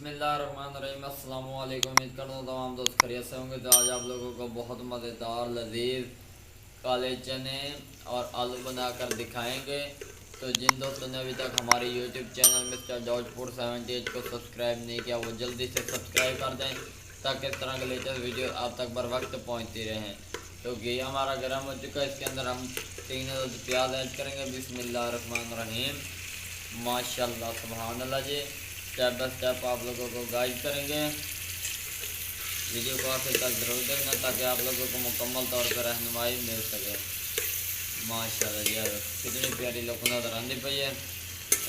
बिस्मिल्लाहिर्रहमानिर्रहीम। अस्सलाम वालेकुम। उम्मीद करता हूँ तमाम दोस्त खैरियत से होंगे। तो आज आप लोगों को बहुत मज़ेदार लजीज काले चने और आलू बनाकर दिखाएंगे। तो जिन दोस्तों ने अभी तक हमारे यूट्यूब चैनल मिस्टर जॉर्ज 78 को सब्सक्राइब नहीं किया वो जल्दी से सब्सक्राइब कर दें ताकि इस तरह के लेटेस्ट वीडियो आप तक बर वक्त पहुँचती रहें। तो घी हमारा गर्म हो चुका है, इसके अंदर हम 3 प्याज ऐड करेंगे। बिस्मिल्लाहिर्रहमानिर्रहीम। माशाल्लाह सुभान अल्लाह जी। स्टेप बाय स्टेप आप लोगों को गाइड करेंगे। वीडियो को आखिर तक जरूर देखना ताकि आप लोगों को मुकम्मल तौर पर रहनुमाई मिल सके। माशाल्लाह जी, कितनी प्यारी लोग नज़र आती पई है।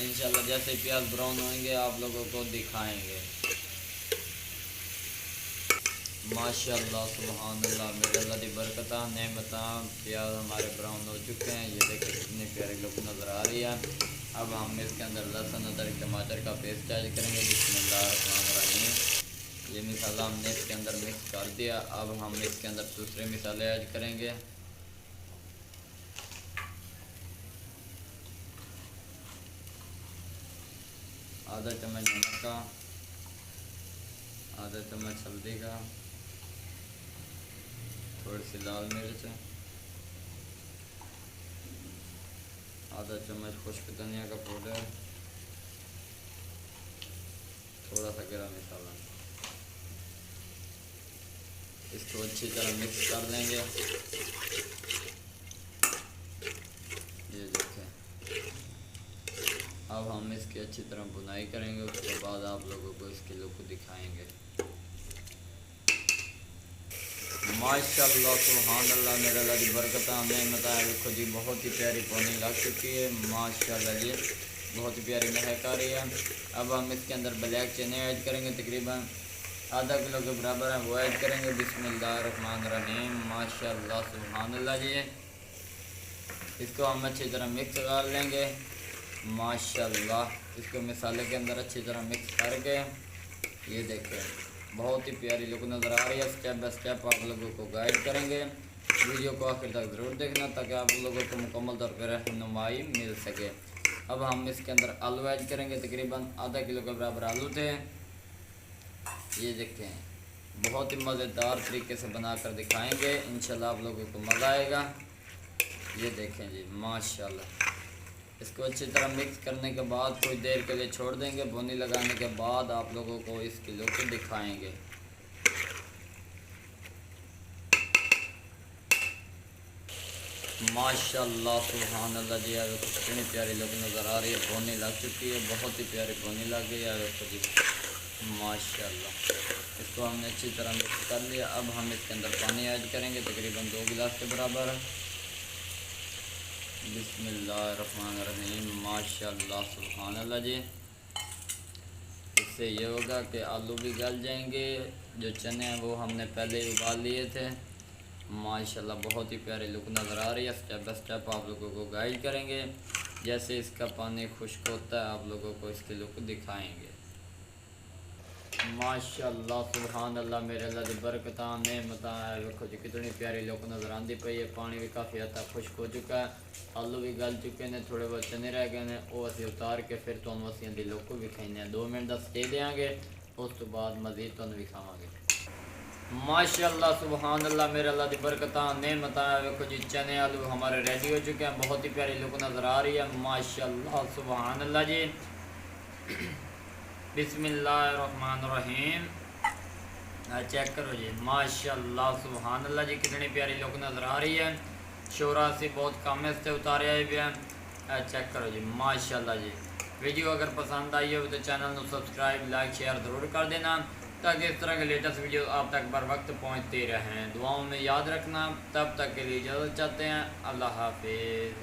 इंशाल्लाह जैसे प्याज ब्राउन होंगे आप लोगों को दिखाएंगे। माशाल्लाह सुभान अल्लाह, मेरे अल्लाह की बरकत नेमत। प्याज हमारे ब्राउन हो चुके हैं, ये देखिए कितनी प्यारी लुक नज़र आ रही है। अब हम इसके अंदर लहसुन अदरक टमाटर का पेस्ट ऐड करेंगे। बिस्मिल्लाहिर्रहमानिर्रहीम। ये मसाला हमने इसके अंदर मिक्स कर दिया। अब हम इसके अंदर दूसरे मसाले ऐड करेंगे। आधा चम्मच नमक का, आधा चम्मच हल्दी का, थोड़ी सी लाल मिर्च, आधा चम्मच खुश्क धनिया का पाउडर, थोड़ा सा गरम मसाला। इसको अच्छी तरह मिक्स कर लेंगे। ये देखें, अब हम इसकी अच्छी तरह बुनाई करेंगे। उसके बाद आप लोगों को इसकी लुक दिखाएंगे। माशाल्लाह सुभान अल्लाह, मेरे अल्लाह की बरकत हमें बताया। देखो जी, बहुत ही प्यारी पानी लग चुकी है। माशाल्लाह जी, बहुत ही प्यारी महक आ रही है। अब हम इसके अंदर ब्लैक चने ऐड करेंगे, तकरीबन आधा किलो के बराबर है, वो ऐड करेंगे। बिस्मिल्लाहिर्रहमानिर्रहीम। माशाल्लाह सुभान अल्लाह जी। इसको हम अच्छी तरह मिक्स कर लेंगे। माशाल्लाह, इसको मसाले के अंदर अच्छी तरह मिक्स करके ये देखें बहुत ही प्यारी लुक नज़र आ रही है। स्टेप बाय स्टेप आप लोगों को गाइड करेंगे। वीडियो को आखिर तक ज़रूर देखना ताकि आप लोगों को मुकम्मल तौर पर रहनुमाई मिल सके। अब हम इसके अंदर आलू ऐड करेंगे, तकरीबन आधा किलो के बराबर आलू थे। ये देखें, बहुत ही मज़ेदार तरीके से बनाकर दिखाएंगे। इंशाल्लाह आप लोगों को मज़ा आएगा। ये देखें जी, माशाल्लाह। इसको अच्छी तरह मिक्स करने के बाद कुछ देर के लिए छोड़ देंगे। भुनी लगाने के बाद आप लोगों को इसकी लुक दिखाएंगे। माशाल्लाह सुभान अल्लाह जी, यार कितनी प्यारी लुक नज़र आ रही है। भुनी लग चुकी है, बहुत ही प्यारी भुनी लग गई है जी। माशाल्लाह, इसको हमने अच्छी तरह मिक्स कर लिया। अब हम इसके अंदर पानी ऐड करेंगे, तकरीबन 2 गिलास के बराबर। बिस्मिल्लाहिर्रहमानिर्रहीम। माशाल्लाह सुभान अल्लाह जी। इससे ये होगा कि आलू भी गल जाएंगे। जो चने हैं वो हमने पहले ही उबाल लिए थे। माशाल्लाह, बहुत ही प्यारी लुक नज़र आ रही है। स्टेप बाय स्टेप आप लोगों को गाइड करेंगे। जैसे इसका पानी खुश्क होता है आप लोगों को इसकी लुक दिखाएंगे। माशाल्लाह सुभान अल्लाह, मेरे अल्लाह की बरकत नेमत है। देखो जी, कितनी प्यारी लुक नज़र आती पई है। पानी भी काफ़ी हद तक खुश्क हो चुका है, आलू भी गल चुके हैं, थोड़े बहुत चने रह गए हैं। वो असी उतार के फिर तुहानू असीं दी लुक विखाने 2 मिनट का स्टे देंगे। उस तो बाद मज़ीद तुहानू विखावांगे। माशाल्लाह सुभान अल्लाह, मेरे अल्लाह की बरकत नेमत है। देखो जी, चने आलू हमारे रेडी हो चुके हैं। बहुत ही प्यारी लुक नज़र आ रही है। माशाल्लाह सुभान अल्लाह जी। बिस्मिल्लाहिर्रहमानिर्रहीम। चेक करो जी, माशाल्लाह सुभान अल्लाह जी, कितनी प्यारी लुक नज़र आ रही है। शोरा से बहुत कम से उतारे आए भी हैं। चेक करो जी, माशाल्लाह जी। वीडियो अगर पसंद आई हो तो चैनल को सब्सक्राइब लाइक शेयर ज़रूर कर देना ताकि इस तरह के लेटेस्ट वीडियो आप तक बर वक्त पहुँचते रहें। दुआओं में याद रखना। तब तक के लिए इजाज़त चाहते हैं। अल्लाह हाफिज़।